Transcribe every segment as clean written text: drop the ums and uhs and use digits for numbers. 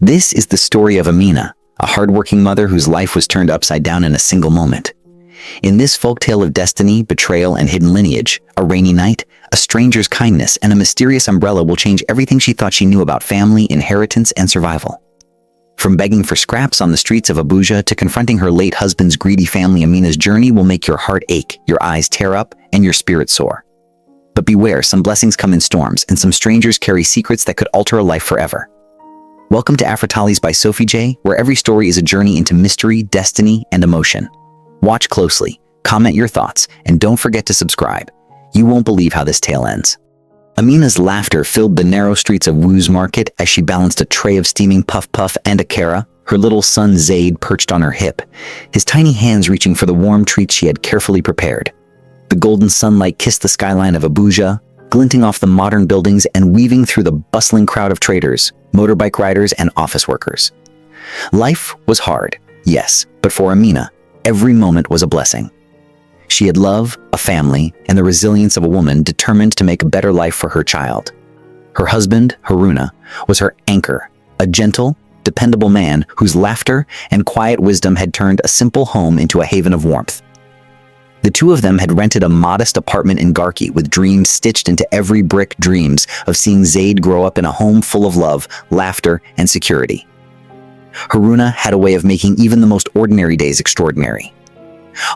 This is the story of Ameena, a hardworking mother whose life was turned upside down in a single moment. In this folktale of destiny, betrayal, and hidden lineage, a rainy night, a stranger's kindness, and a mysterious umbrella will change everything she thought she knew about family, inheritance, and survival. From begging for scraps on the streets of Abuja to confronting her late husband's greedy family, Ameena's journey will make your heart ache, your eyes tear up, and your spirit soar. But beware, some blessings come in storms, and some strangers carry secrets that could alter a life forever. Welcome to Afritales by Sophie J, where every story is a journey into mystery, destiny, and emotion. Watch closely, comment your thoughts, and don't forget to subscribe. You won't believe how this tale ends. Ameena's laughter filled the narrow streets of Wu's market as she balanced a tray of steaming puff-puff and a kara, her little son Zayd perched on her hip, his tiny hands reaching for the warm treats she had carefully prepared. The golden sunlight kissed the skyline of Abuja, glinting off the modern buildings and weaving through the bustling crowd of traders, motorbike riders, and office workers. Life was hard, yes, but for Ameena, every moment was a blessing. She had love, a family, and the resilience of a woman determined to make a better life for her child. Her husband, Haruna, was her anchor, a gentle, dependable man whose laughter and quiet wisdom had turned a simple home into a haven of warmth. The two of them had rented a modest apartment in Garki with dreams stitched into every brick, dreams of seeing Zayd grow up in a home full of love, laughter, and security. Haruna had a way of making even the most ordinary days extraordinary.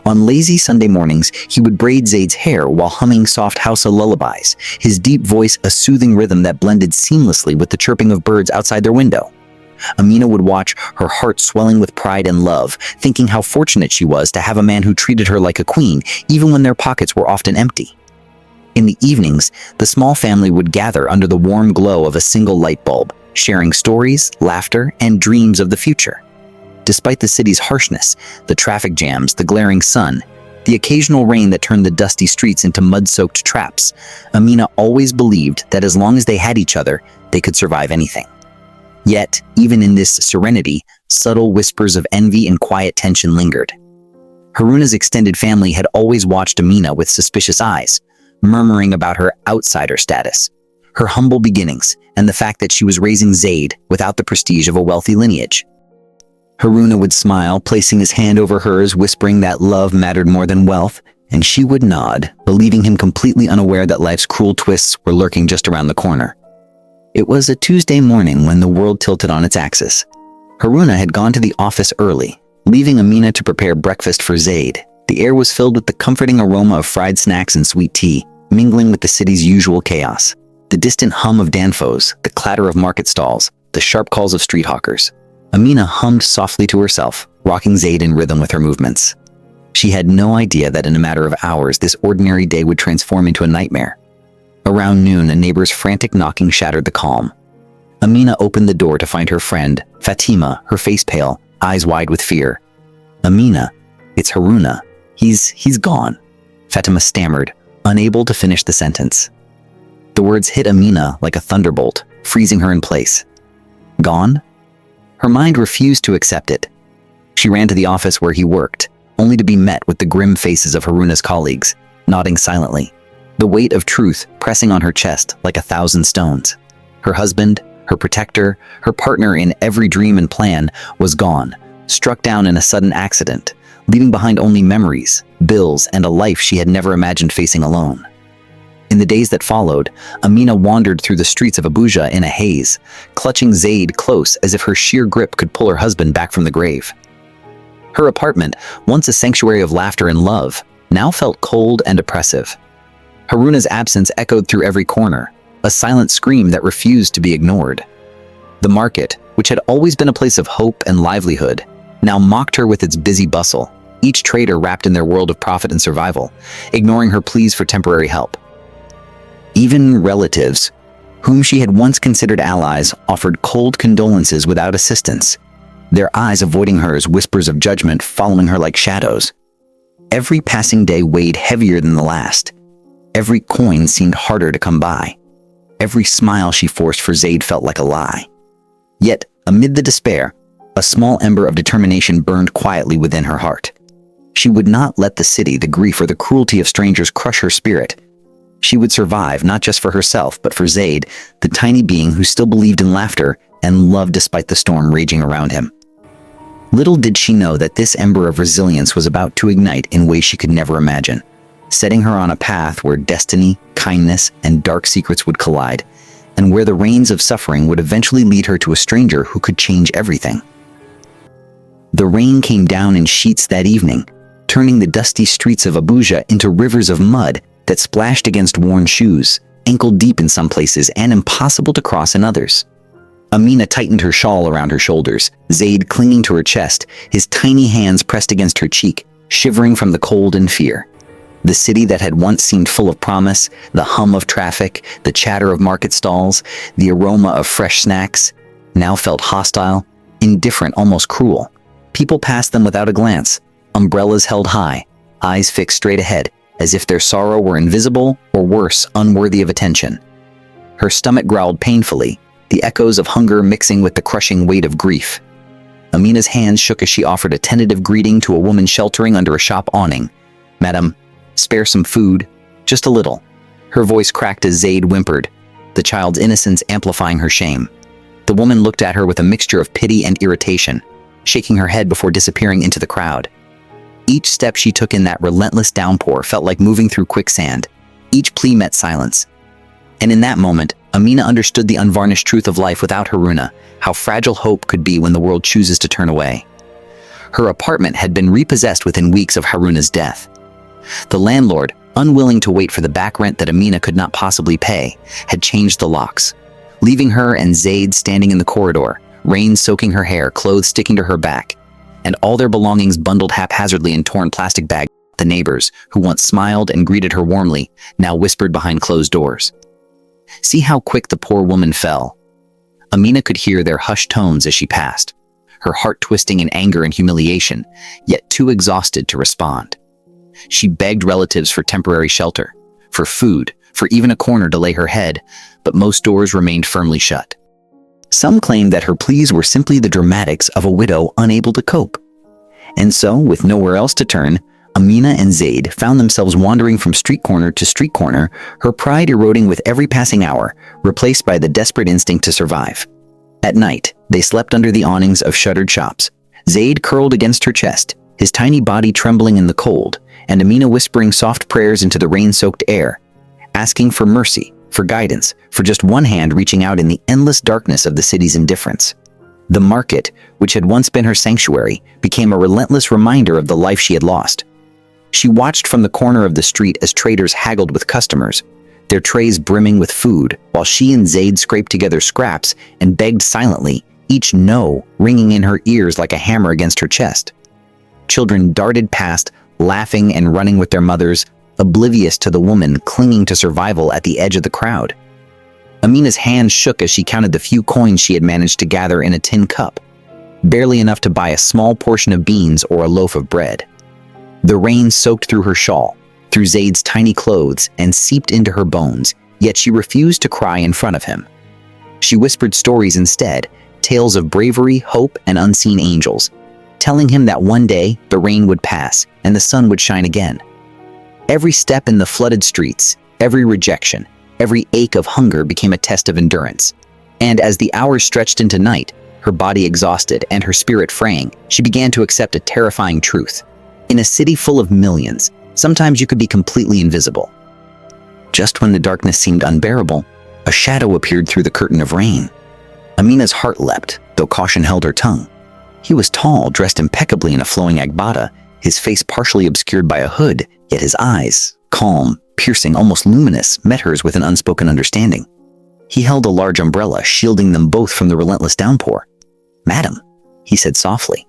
On lazy Sunday mornings, he would braid Zayd's hair while humming soft Hausa lullabies, his deep voice a soothing rhythm that blended seamlessly with the chirping of birds outside their window. Ameena would watch, her heart swelling with pride and love, thinking how fortunate she was to have a man who treated her like a queen, even when their pockets were often empty. In the evenings, the small family would gather under the warm glow of a single light bulb, sharing stories, laughter, and dreams of the future. Despite the city's harshness, the traffic jams, the glaring sun, the occasional rain that turned the dusty streets into mud-soaked traps, Ameena always believed that as long as they had each other, they could survive anything. Yet, even in this serenity, subtle whispers of envy and quiet tension lingered. Haruna's extended family had always watched Ameena with suspicious eyes, murmuring about her outsider status, her humble beginnings, and the fact that she was raising Zayd without the prestige of a wealthy lineage. Haruna would smile, placing his hand over hers, whispering that love mattered more than wealth, and she would nod, believing him completely unaware that life's cruel twists were lurking just around the corner. It was a Tuesday morning when the world tilted on its axis. Haruna had gone to the office early, leaving Ameena to prepare breakfast for Zayd. The air was filled with the comforting aroma of fried snacks and sweet tea, mingling with the city's usual chaos. The distant hum of danfos, the clatter of market stalls, the sharp calls of street hawkers. Ameena hummed softly to herself, rocking Zayd in rhythm with her movements. She had no idea that in a matter of hours, this ordinary day would transform into a nightmare. Around noon, a neighbor's frantic knocking shattered the calm. Ameena opened the door to find her friend, Fatima, her face pale, eyes wide with fear. "Ameena, it's Haruna. He's gone," Fatima stammered, unable to finish the sentence. The words hit Ameena like a thunderbolt, freezing her in place. Gone? Her mind refused to accept it. She ran to the office where he worked, only to be met with the grim faces of Haruna's colleagues, nodding silently, the weight of truth pressing on her chest like 1,000 stones. Her husband, her protector, her partner in every dream and plan was gone, struck down in a sudden accident, leaving behind only memories, bills, and a life she had never imagined facing alone. In the days that followed, Ameena wandered through the streets of Abuja in a haze, clutching Zayd close as if her sheer grip could pull her husband back from the grave. Her apartment, once a sanctuary of laughter and love, now felt cold and oppressive. Haruna's absence echoed through every corner, a silent scream that refused to be ignored. The market, which had always been a place of hope and livelihood, now mocked her with its busy bustle, each trader wrapped in their world of profit and survival, ignoring her pleas for temporary help. Even relatives, whom she had once considered allies, offered cold condolences without assistance, their eyes avoiding hers, whispers of judgment following her like shadows. Every passing day weighed heavier than the last. Every coin seemed harder to come by. Every smile she forced for Zayd felt like a lie. Yet, amid the despair, a small ember of determination burned quietly within her heart. She would not let the city, the grief, or the cruelty of strangers crush her spirit. She would survive, not just for herself, but for Zayd, the tiny being who still believed in laughter, and love despite the storm raging around him. Little did she know that this ember of resilience was about to ignite in ways she could never imagine, setting her on a path where destiny, kindness, and dark secrets would collide, and where the rains of suffering would eventually lead her to a stranger who could change everything. The rain came down in sheets that evening, turning the dusty streets of Abuja into rivers of mud that splashed against worn shoes, ankle-deep in some places and impossible to cross in others. Ameena tightened her shawl around her shoulders, Zayd clinging to her chest, his tiny hands pressed against her cheek, shivering from the cold and fear. The city that had once seemed full of promise, the hum of traffic, the chatter of market stalls, the aroma of fresh snacks, now felt hostile, indifferent, almost cruel. People passed them without a glance, umbrellas held high, eyes fixed straight ahead, as if their sorrow were invisible or worse, unworthy of attention. Her stomach growled painfully, the echoes of hunger mixing with the crushing weight of grief. Ameena's hands shook as she offered a tentative greeting to a woman sheltering under a shop awning. "Madam, spare some food, just a little." Her voice cracked as Zayd whimpered, the child's innocence amplifying her shame. The woman looked at her with a mixture of pity and irritation, shaking her head before disappearing into the crowd. Each step she took in that relentless downpour felt like moving through quicksand. Each plea met silence. And in that moment, Ameena understood the unvarnished truth of life without Haruna, how fragile hope could be when the world chooses to turn away. Her apartment had been repossessed within weeks of Haruna's death. The landlord, unwilling to wait for the back rent that Ameena could not possibly pay, had changed the locks, leaving her and Zayd standing in the corridor, rain soaking her hair, clothes sticking to her back, and all their belongings bundled haphazardly in torn plastic bags. The neighbors, who once smiled and greeted her warmly, now whispered behind closed doors. See how quick the poor woman fell. Ameena could hear their hushed tones as she passed, her heart twisting in anger and humiliation, yet too exhausted to respond. She begged relatives for temporary shelter, for food, for even a corner to lay her head, but most doors remained firmly shut. Some claimed that her pleas were simply the dramatics of a widow unable to cope. And so, with nowhere else to turn, Ameena and Zayd found themselves wandering from street corner to street corner, her pride eroding with every passing hour, replaced by the desperate instinct to survive. At night, they slept under the awnings of shuttered shops, Zayd curled against her chest, his tiny body trembling in the cold, and Ameena whispering soft prayers into the rain-soaked air, asking for mercy, for guidance, for just one hand reaching out in the endless darkness of the city's indifference. The market, which had once been her sanctuary, became a relentless reminder of the life she had lost. She watched from the corner of the street as traders haggled with customers, their trays brimming with food, while she and Zayd scraped together scraps and begged silently, each no ringing in her ears like a hammer against her chest. Children darted past, laughing and running with their mothers, oblivious to the woman clinging to survival at the edge of the crowd. Ameena's hands shook as she counted the few coins she had managed to gather in a tin cup, barely enough to buy a small portion of beans or a loaf of bread. The rain soaked through her shawl, through Zayd's tiny clothes, and seeped into her bones, yet she refused to cry in front of him. She whispered stories instead, tales of bravery, hope, and unseen angels, telling him that one day the rain would pass and the sun would shine again. Every step in the flooded streets, every rejection, every ache of hunger became a test of endurance. And as the hours stretched into night, her body exhausted and her spirit fraying, she began to accept a terrifying truth. In a city full of millions, sometimes you could be completely invisible. Just when the darkness seemed unbearable, a shadow appeared through the curtain of rain. Ameena's heart leapt, though caution held her tongue. He was tall, dressed impeccably in a flowing agbada, his face partially obscured by a hood, yet his eyes, calm, piercing, almost luminous, met hers with an unspoken understanding. He held a large umbrella, shielding them both from the relentless downpour. "Madam," he said softly,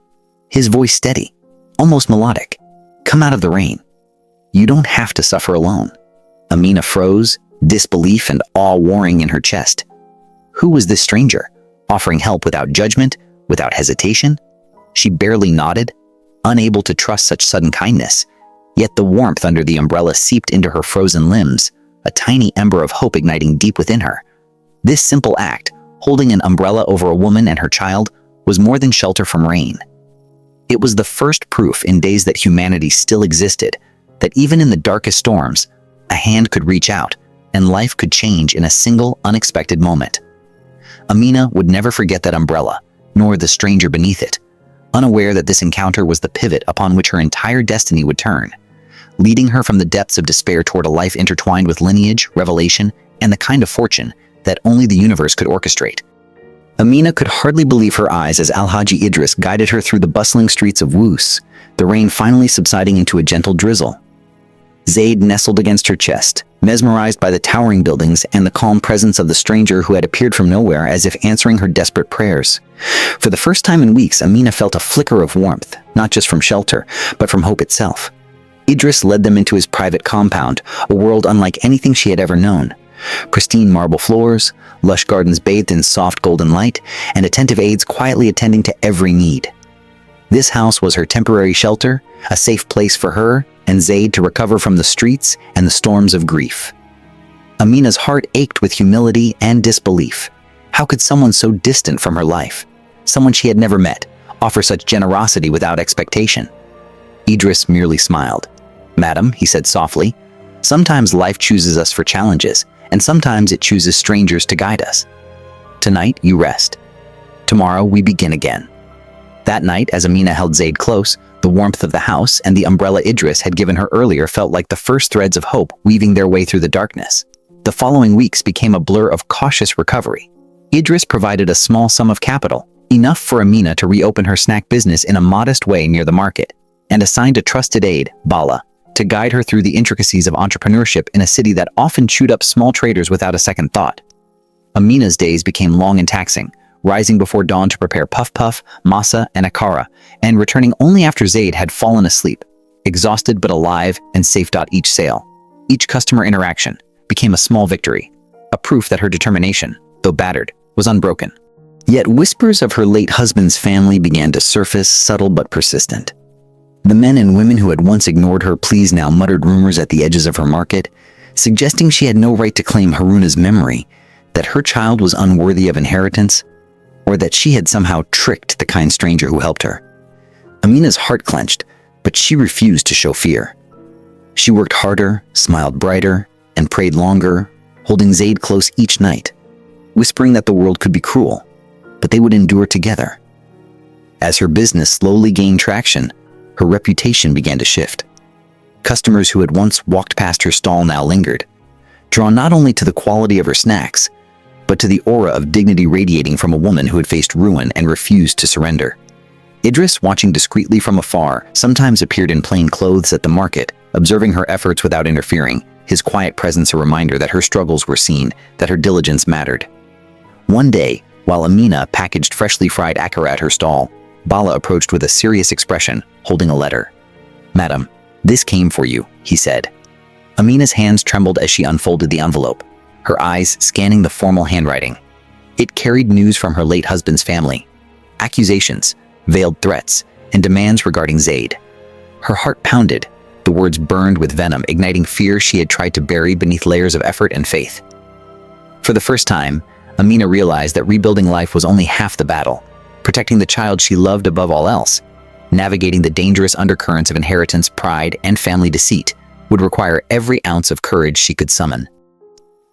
his voice steady, almost melodic, "come out of the rain. You don't have to suffer alone." Ameena froze, disbelief and awe warring in her chest. Who was this stranger, offering help without judgment, without hesitation? She barely nodded, unable to trust such sudden kindness. Yet the warmth under the umbrella seeped into her frozen limbs, a tiny ember of hope igniting deep within her. This simple act, holding an umbrella over a woman and her child, was more than shelter from rain. It was the first proof in days that humanity still existed, that even in the darkest storms, a hand could reach out, and life could change in a single, unexpected moment. Ameena would never forget that umbrella, nor the stranger beneath it, unaware that this encounter was the pivot upon which her entire destiny would turn, leading her from the depths of despair toward a life intertwined with lineage, revelation, and the kind of fortune that only the universe could orchestrate. Ameena could hardly believe her eyes as Alhaji Idris guided her through the bustling streets of Woos, the rain finally subsiding into a gentle drizzle. Zayd nestled against her chest, mesmerized by the towering buildings and the calm presence of the stranger who had appeared from nowhere as if answering her desperate prayers. For the first time in weeks, Ameena felt a flicker of warmth, not just from shelter, but from hope itself. Idris led them into his private compound, a world unlike anything she had ever known. Pristine marble floors, lush gardens bathed in soft golden light, and attentive aides quietly attending to every need. This house was her temporary shelter, a safe place for her and Zayd to recover from the streets and the storms of grief. Ameena's heart ached with humility and disbelief. How could someone so distant from her life, someone she had never met, offer such generosity without expectation? Idris merely smiled. "Madam," he said softly, "sometimes life chooses us for challenges, and sometimes it chooses strangers to guide us. Tonight, you rest. Tomorrow, we begin again." That night, as Ameena held Zayd close, the warmth of the house and the umbrella Idris had given her earlier felt like the first threads of hope weaving their way through the darkness. The following weeks became a blur of cautious recovery. Idris provided a small sum of capital, enough for Ameena to reopen her snack business in a modest way near the market, and assigned a trusted aide, Bala, to guide her through the intricacies of entrepreneurship in a city that often chewed up small traders without a second thought. Ameena's days became long and taxing, rising before dawn to prepare puff-puff, masa, and akara, and returning only after Zayd had fallen asleep, exhausted but alive and safe. Each sale, each customer interaction, became a small victory, a proof that her determination, though battered, was unbroken. Yet whispers of her late husband's family began to surface, subtle but persistent. The men and women who had once ignored her pleas now muttered rumors at the edges of her market, suggesting she had no right to claim Haruna's memory, that her child was unworthy of inheritance, or that she had somehow tricked the kind stranger who helped her. Ameena's heart clenched, but she refused to show fear. She worked harder, smiled brighter, and prayed longer, holding Zayd close each night, whispering that the world could be cruel, but they would endure together. As her business slowly gained traction, her reputation began to shift. Customers who had once walked past her stall now lingered, drawn not only to the quality of her snacks, but to the aura of dignity radiating from a woman who had faced ruin and refused to surrender. Idris, watching discreetly from afar, sometimes appeared in plain clothes at the market, observing her efforts without interfering, his quiet presence a reminder that her struggles were seen, that her diligence mattered. One day, while Ameena packaged freshly fried akara at her stall, Bala approached with a serious expression, holding a letter. "Madam, this came for you," he said. Ameena's hands trembled as she unfolded the envelope, her eyes scanning the formal handwriting. It carried news from her late husband's family, accusations, veiled threats, and demands regarding Zayd. Her heart pounded, the words burned with venom, igniting fear she had tried to bury beneath layers of effort and faith. For the first time, Ameena realized that rebuilding life was only half the battle. Protecting the child she loved above all else, navigating the dangerous undercurrents of inheritance, pride, and family deceit would require every ounce of courage she could summon.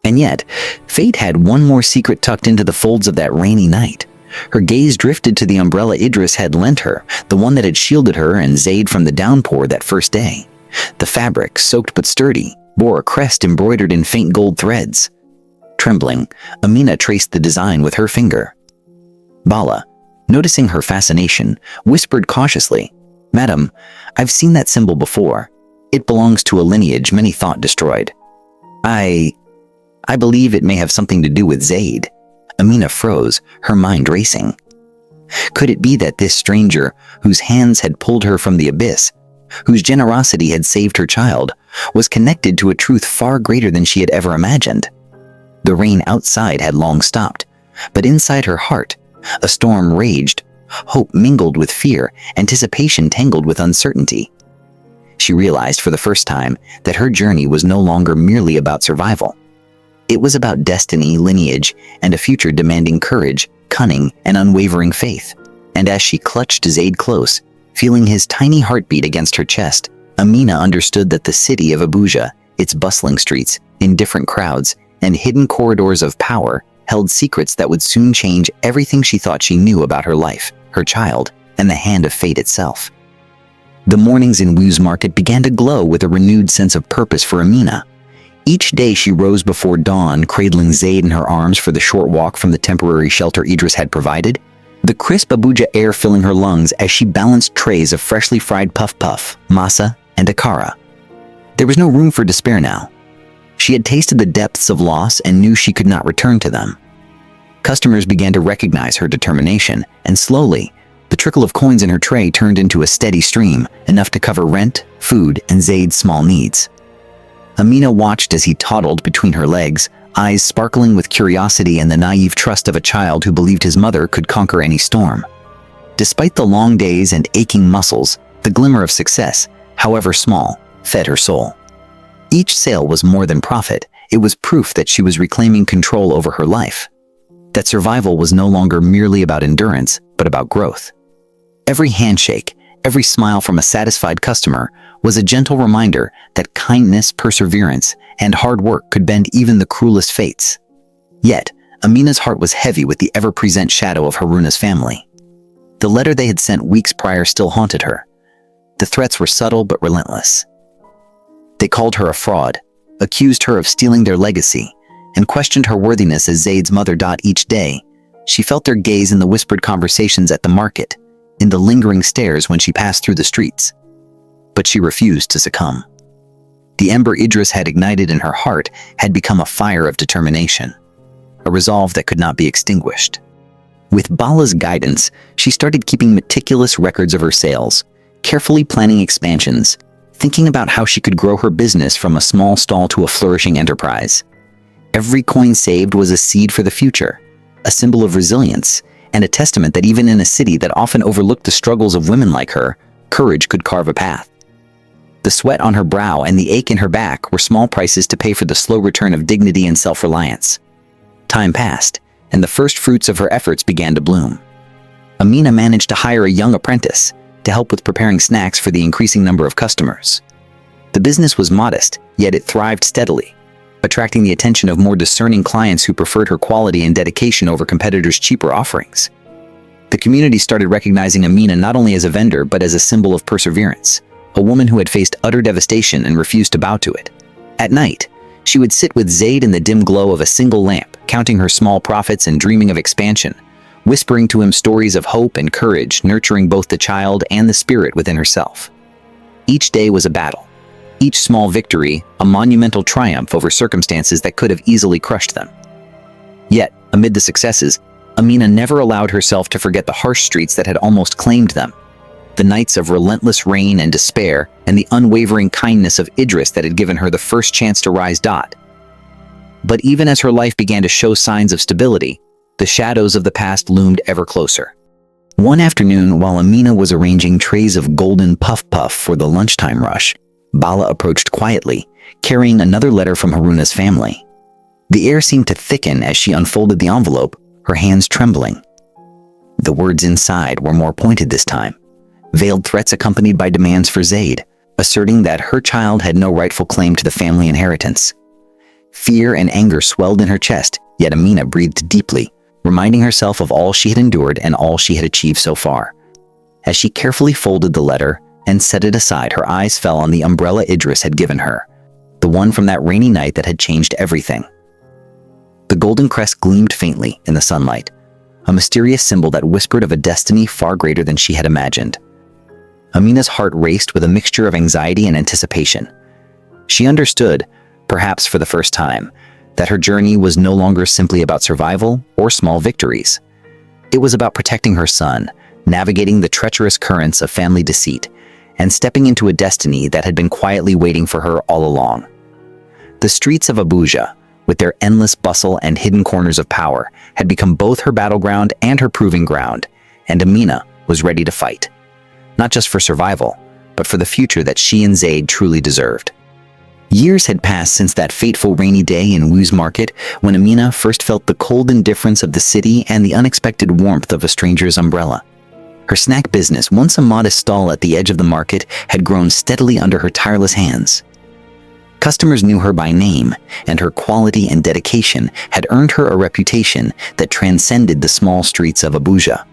And yet, fate had one more secret tucked into the folds of that rainy night. Her gaze drifted to the umbrella Idris had lent her, the one that had shielded her and Zayd from the downpour that first day. The fabric, soaked but sturdy, bore a crest embroidered in faint gold threads. Trembling, Ameena traced the design with her finger. Bala, noticing her fascination, whispered cautiously, "Madam, I've seen that symbol before. It belongs to a lineage many thought destroyed. I believe it may have something to do with Zayd." Ameena froze, her mind racing. Could it be that this stranger, whose hands had pulled her from the abyss, whose generosity had saved her child, was connected to a truth far greater than she had ever imagined? The rain outside had long stopped, but inside her heart, a storm raged, hope mingled with fear, anticipation tangled with uncertainty. She realized for the first time that her journey was no longer merely about survival. It was about destiny, lineage, and a future demanding courage, cunning, and unwavering faith. And as she clutched Zayd close, feeling his tiny heartbeat against her chest, Ameena understood that the city of Abuja, its bustling streets, indifferent crowds, and hidden corridors of power held secrets that would soon change everything she thought she knew about her life, her child, and the hand of fate itself. The mornings in Wu's market began to glow with a renewed sense of purpose for Ameena. Each day she rose before dawn, cradling Zayd in her arms for the short walk from the temporary shelter Idris had provided, the crisp Abuja air filling her lungs as she balanced trays of freshly fried puff-puff, masa, and akara. There was no room for despair now. She had tasted the depths of loss and knew she could not return to them. Customers began to recognize her determination, and slowly, the trickle of coins in her tray turned into a steady stream, enough to cover rent, food, and Zayd's small needs. Ameena watched as he toddled between her legs, eyes sparkling with curiosity and the naive trust of a child who believed his mother could conquer any storm. Despite the long days and aching muscles, the glimmer of success, however small, fed her soul. Each sale was more than profit. It was proof that she was reclaiming control over her life. That survival was no longer merely about endurance, but about growth. Every handshake, every smile from a satisfied customer was a gentle reminder that kindness, perseverance, and hard work could bend even the cruelest fates. Yet, Ameena's heart was heavy with the ever-present shadow of Haruna's family. The letter they had sent weeks prior still haunted her. The threats were subtle but relentless. They called her a fraud, accused her of stealing their legacy, and questioned her worthiness as Zayd's mother. Each day, she felt their gaze in the whispered conversations at the market, in the lingering stares when she passed through the streets. But she refused to succumb. The ember Idris had ignited in her heart had become a fire of determination, a resolve that could not be extinguished. With Bala's guidance, she started keeping meticulous records of her sales, carefully planning expansions, thinking about how she could grow her business from a small stall to a flourishing enterprise. Every coin saved was a seed for the future, a symbol of resilience, and a testament that even in a city that often overlooked the struggles of women like her, courage could carve a path. The sweat on her brow and the ache in her back were small prices to pay for the slow return of dignity and self-reliance. Time passed, and the first fruits of her efforts began to bloom. Ameena managed to hire a young apprentice to help with preparing snacks for the increasing number of customers. The business was modest, yet it thrived steadily, attracting the attention of more discerning clients who preferred her quality and dedication over competitors' cheaper offerings. The community started recognizing Ameena not only as a vendor but as a symbol of perseverance, a woman who had faced utter devastation and refused to bow to it. At night, she would sit with Zayd in the dim glow of a single lamp, counting her small profits and dreaming of expansion, whispering to him stories of hope and courage, nurturing both the child and the spirit within herself. Each day was a battle, each small victory a monumental triumph over circumstances that could have easily crushed them. Yet, amid the successes, Ameena never allowed herself to forget the harsh streets that had almost claimed them, the nights of relentless rain and despair, and the unwavering kindness of Idris that had given her the first chance to rise. But even as her life began to show signs of stability, the shadows of the past loomed ever closer. One afternoon, while Ameena was arranging trays of golden puff-puff for the lunchtime rush, Bala approached quietly, carrying another letter from Haruna's family. The air seemed to thicken as she unfolded the envelope, her hands trembling. The words inside were more pointed this time, veiled threats accompanied by demands for Zayd, asserting that her child had no rightful claim to the family inheritance. Fear and anger swelled in her chest, yet Ameena breathed deeply, reminding herself of all she had endured and all she had achieved so far. As she carefully folded the letter and set it aside, her eyes fell on the umbrella Idris had given her, the one from that rainy night that had changed everything. The golden crest gleamed faintly in the sunlight, a mysterious symbol that whispered of a destiny far greater than she had imagined. Ameena's heart raced with a mixture of anxiety and anticipation. She understood, perhaps for the first time, that her journey was no longer simply about survival or small victories. It was about protecting her son, navigating the treacherous currents of family deceit, and stepping into a destiny that had been quietly waiting for her all along. The streets of Abuja, with their endless bustle and hidden corners of power, had become both her battleground and her proving ground, and Ameena was ready to fight. Not just for survival, but for the future that she and Zayd truly deserved. Years had passed since that fateful rainy day in Wu's market when Ameena first felt the cold indifference of the city and the unexpected warmth of a stranger's umbrella. Her snack business, once a modest stall at the edge of the market, had grown steadily under her tireless hands. Customers knew her by name, and her quality and dedication had earned her a reputation that transcended the small streets of Abuja.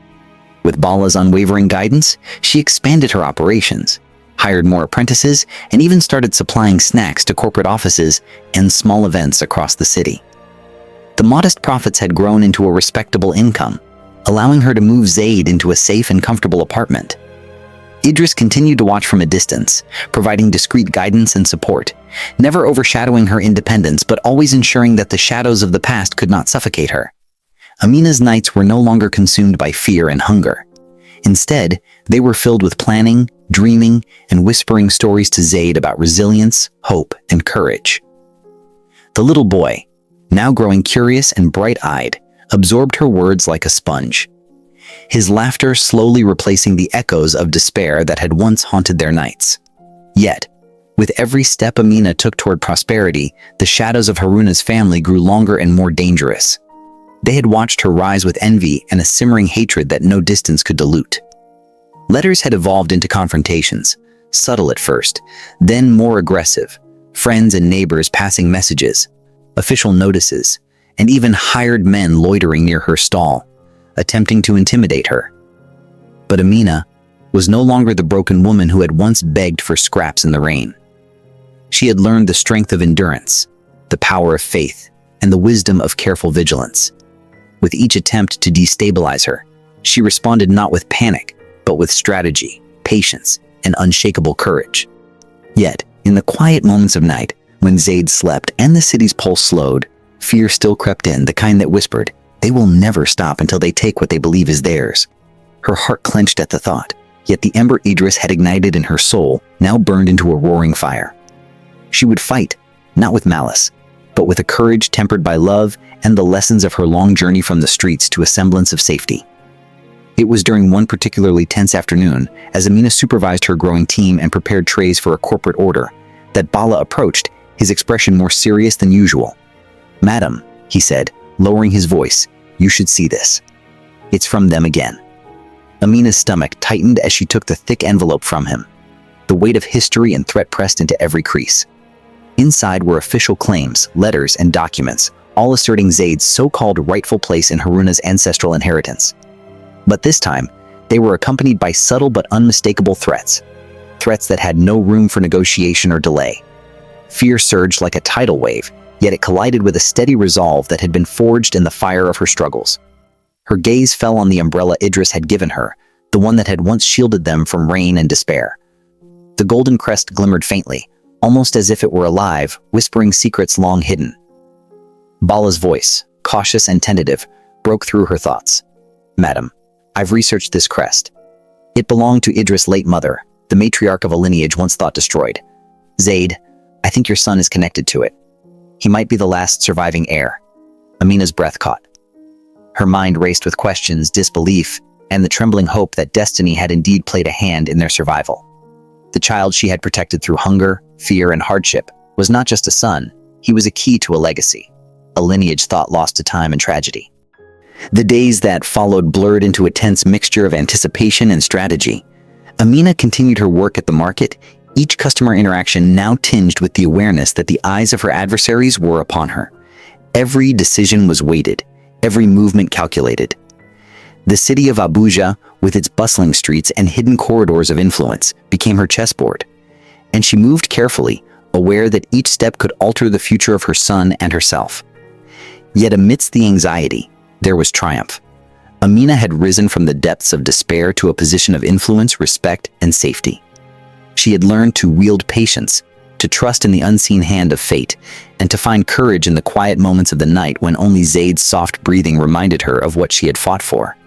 With Bala's unwavering guidance, she expanded her operations, hired more apprentices, and even started supplying snacks to corporate offices and small events across the city. The modest profits had grown into a respectable income, allowing her to move Zayd into a safe and comfortable apartment. Idris continued to watch from a distance, providing discreet guidance and support, never overshadowing her independence but always ensuring that the shadows of the past could not suffocate her. Ameena's nights were no longer consumed by fear and hunger. Instead, they were filled with planning, dreaming, and whispering stories to Zayd about resilience, hope, and courage. The little boy, now growing curious and bright-eyed, absorbed her words like a sponge, his laughter slowly replacing the echoes of despair that had once haunted their nights. Yet, with every step Ameena took toward prosperity, the shadows of Haruna's family grew longer and more dangerous. They had watched her rise with envy and a simmering hatred that no distance could dilute. Letters had evolved into confrontations, subtle at first, then more aggressive, friends and neighbors passing messages, official notices, and even hired men loitering near her stall, attempting to intimidate her. But Ameena was no longer the broken woman who had once begged for scraps in the rain. She had learned the strength of endurance, the power of faith, and the wisdom of careful vigilance. With each attempt to destabilize her, she responded not with panic, but with strategy, patience, and unshakable courage. Yet, in the quiet moments of night, when Zayd slept and the city's pulse slowed, fear still crept in, the kind that whispered, "They will never stop until they take what they believe is theirs." Her heart clenched at the thought, yet the ember Idris had ignited in her soul now burned into a roaring fire. She would fight, not with malice, but with a courage tempered by love and the lessons of her long journey from the streets to a semblance of safety. It was during one particularly tense afternoon, as Ameena supervised her growing team and prepared trays for a corporate order, that Bala approached, his expression more serious than usual. "Madam," he said, lowering his voice, "you should see this. It's from them again." Ameena's stomach tightened as she took the thick envelope from him, the weight of history and threat pressed into every crease. Inside were official claims, letters, and documents, all asserting Zayd's so-called rightful place in Haruna's ancestral inheritance. But this time, they were accompanied by subtle but unmistakable threats that had no room for negotiation or delay. Fear surged like a tidal wave, yet it collided with a steady resolve that had been forged in the fire of her struggles. Her gaze fell on the umbrella Idris had given her, the one that had once shielded them from rain and despair. The golden crest glimmered faintly, almost as if it were alive, whispering secrets long hidden. Bala's voice, cautious and tentative, broke through her thoughts. "Madam, I've researched this crest. It belonged to Idris' late mother, the matriarch of a lineage once thought destroyed. Zayd, I think your son is connected to it. He might be the last surviving heir." Ameena's breath caught. Her mind raced with questions, disbelief, and the trembling hope that destiny had indeed played a hand in their survival. The child she had protected through hunger, fear, and hardship was not just a son, he was a key to a legacy, a lineage thought lost to time and tragedy. The days that followed blurred into a tense mixture of anticipation and strategy. Ameena continued her work at the market, each customer interaction now tinged with the awareness that the eyes of her adversaries were upon her. Every decision was weighted, every movement calculated. The city of Abuja, with its bustling streets and hidden corridors of influence, became her chessboard. And she moved carefully, aware that each step could alter the future of her son and herself. Yet amidst the anxiety, there was triumph. Ameena had risen from the depths of despair to a position of influence, respect, and safety. She had learned to wield patience, to trust in the unseen hand of fate, and to find courage in the quiet moments of the night when only Zayd's soft breathing reminded her of what she had fought for.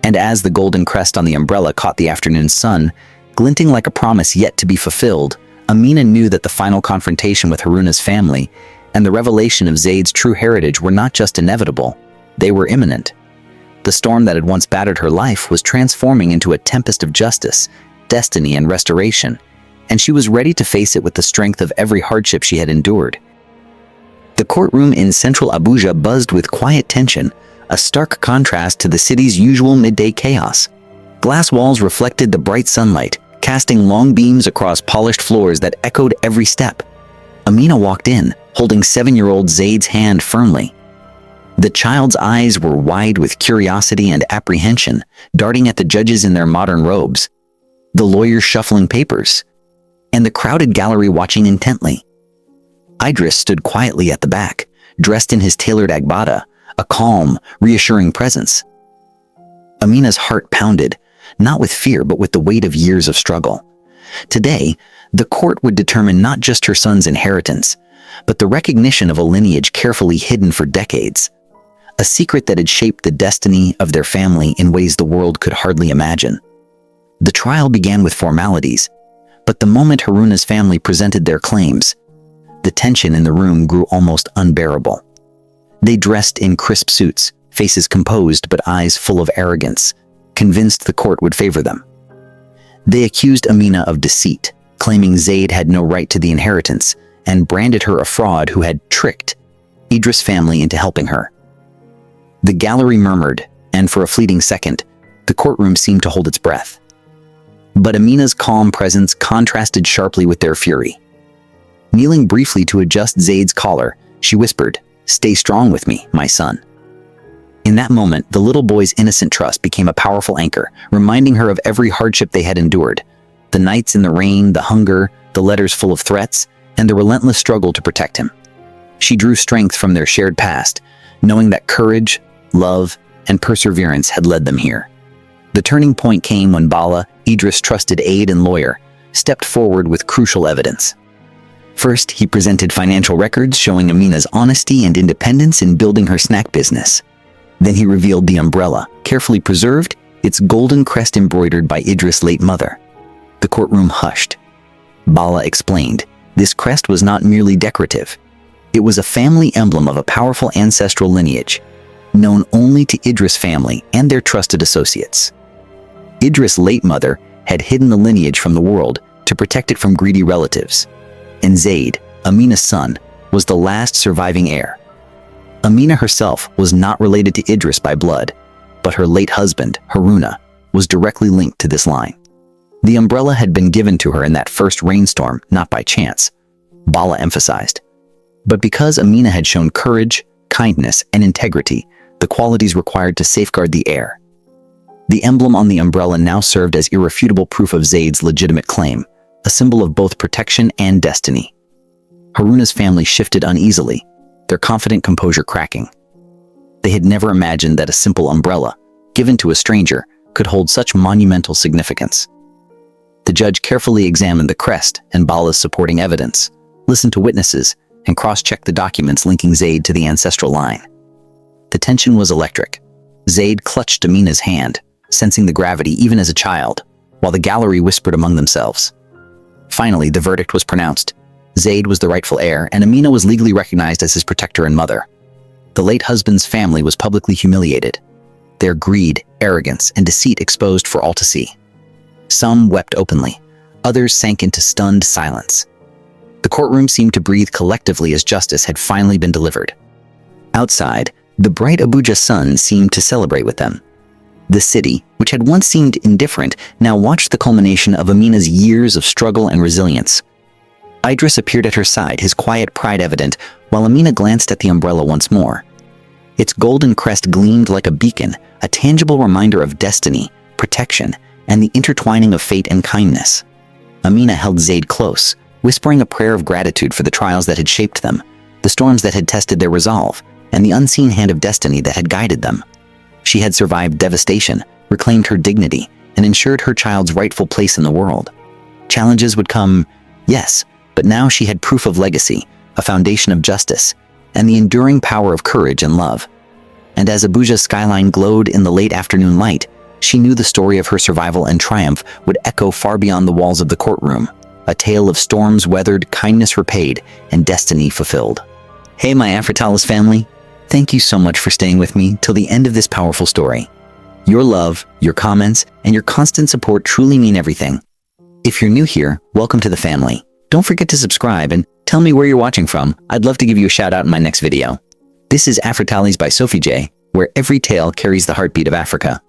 And as the golden crest on the umbrella caught the afternoon sun, glinting like a promise yet to be fulfilled, Ameena knew that the final confrontation with Haruna's family and the revelation of Zayd's true heritage were not just inevitable, they were imminent. The storm that had once battered her life was transforming into a tempest of justice, destiny, and restoration, and she was ready to face it with the strength of every hardship she had endured. The courtroom in central Abuja buzzed with quiet tension, a stark contrast to the city's usual midday chaos. Glass walls reflected the bright sunlight, casting long beams across polished floors that echoed every step. Ameena walked in, holding 7-year-old Zayd's hand firmly. The child's eyes were wide with curiosity and apprehension, darting at the judges in their modern robes, the lawyers shuffling papers, and the crowded gallery watching intently. Idris stood quietly at the back, dressed in his tailored agbada, a calm, reassuring presence. Ameena's heart pounded, not with fear but with the weight of years of struggle. Today, the court would determine not just her son's inheritance, but the recognition of a lineage carefully hidden for decades, a secret that had shaped the destiny of their family in ways the world could hardly imagine. The trial began with formalities, but the moment Haruna's family presented their claims, the tension in the room grew almost unbearable. They dressed in crisp suits, faces composed but eyes full of arrogance, convinced the court would favor them. They accused Ameena of deceit, claiming Zayd had no right to the inheritance, and branded her a fraud who had tricked Idris' family into helping her. The gallery murmured, and for a fleeting second, the courtroom seemed to hold its breath. But Ameena's calm presence contrasted sharply with their fury. Kneeling briefly to adjust Zayd's collar, she whispered, "Stay strong with me, my son." In that moment, the little boy's innocent trust became a powerful anchor, reminding her of every hardship they had endured. The nights in the rain, the hunger, the letters full of threats, and the relentless struggle to protect him. She drew strength from their shared past, knowing that courage, love, and perseverance had led them here. The turning point came when Bala, Idris' trusted aide and lawyer, stepped forward with crucial evidence. First, he presented financial records showing Ameena's honesty and independence in building her snack business. Then he revealed the umbrella, carefully preserved, its golden crest embroidered by Idris' late mother. The courtroom hushed. Bala explained, this crest was not merely decorative. It was a family emblem of a powerful ancestral lineage, known only to Idris' family and their trusted associates. Idris' late mother had hidden the lineage from the world to protect it from greedy relatives, and Zayd, Ameena's son, was the last surviving heir. Ameena herself was not related to Idris by blood, but her late husband, Haruna, was directly linked to this line. The umbrella had been given to her in that first rainstorm, not by chance, Bala emphasized, but because Ameena had shown courage, kindness, and integrity, the qualities required to safeguard the heir. The emblem on the umbrella now served as irrefutable proof of Zayd's legitimate claim, a symbol of both protection and destiny. Haruna's family shifted uneasily, their confident composure cracking. They had never imagined that a simple umbrella, given to a stranger, could hold such monumental significance. The judge carefully examined the crest and Bala's supporting evidence, listened to witnesses, and cross-checked the documents linking Zayd to the ancestral line. The tension was electric. Zayd clutched Ameena's hand, sensing the gravity even as a child, while the gallery whispered among themselves. Finally, the verdict was pronounced. Zayd was the rightful heir, and Ameena was legally recognized as his protector and mother. The late husband's family was publicly humiliated, their greed, arrogance, and deceit exposed for all to see. Some wept openly, others sank into stunned silence. The courtroom seemed to breathe collectively as justice had finally been delivered. Outside, the bright Abuja sun seemed to celebrate with them. The city, which had once seemed indifferent, now watched the culmination of Ameena's years of struggle and resilience. Idris appeared at her side, his quiet pride evident, while Ameena glanced at the umbrella once more. Its golden crest gleamed like a beacon, a tangible reminder of destiny, protection, and the intertwining of fate and kindness. Ameena held Zayd close, whispering a prayer of gratitude for the trials that had shaped them, the storms that had tested their resolve, and the unseen hand of destiny that had guided them. She had survived devastation, reclaimed her dignity, and ensured her child's rightful place in the world. Challenges would come, yes, but now she had proof of legacy, a foundation of justice, and the enduring power of courage and love. And as Abuja's skyline glowed in the late afternoon light, she knew the story of her survival and triumph would echo far beyond the walls of the courtroom, a tale of storms weathered, kindness repaid, and destiny fulfilled. Hey, my Afritales family! Thank you so much for staying with me till the end of this powerful story. Your love, your comments, and your constant support truly mean everything. If you're new here, welcome to the family. Don't forget to subscribe and tell me where you're watching from. I'd love to give you a shout out in my next video. This is Afritales by Sophie J, where every tale carries the heartbeat of Africa.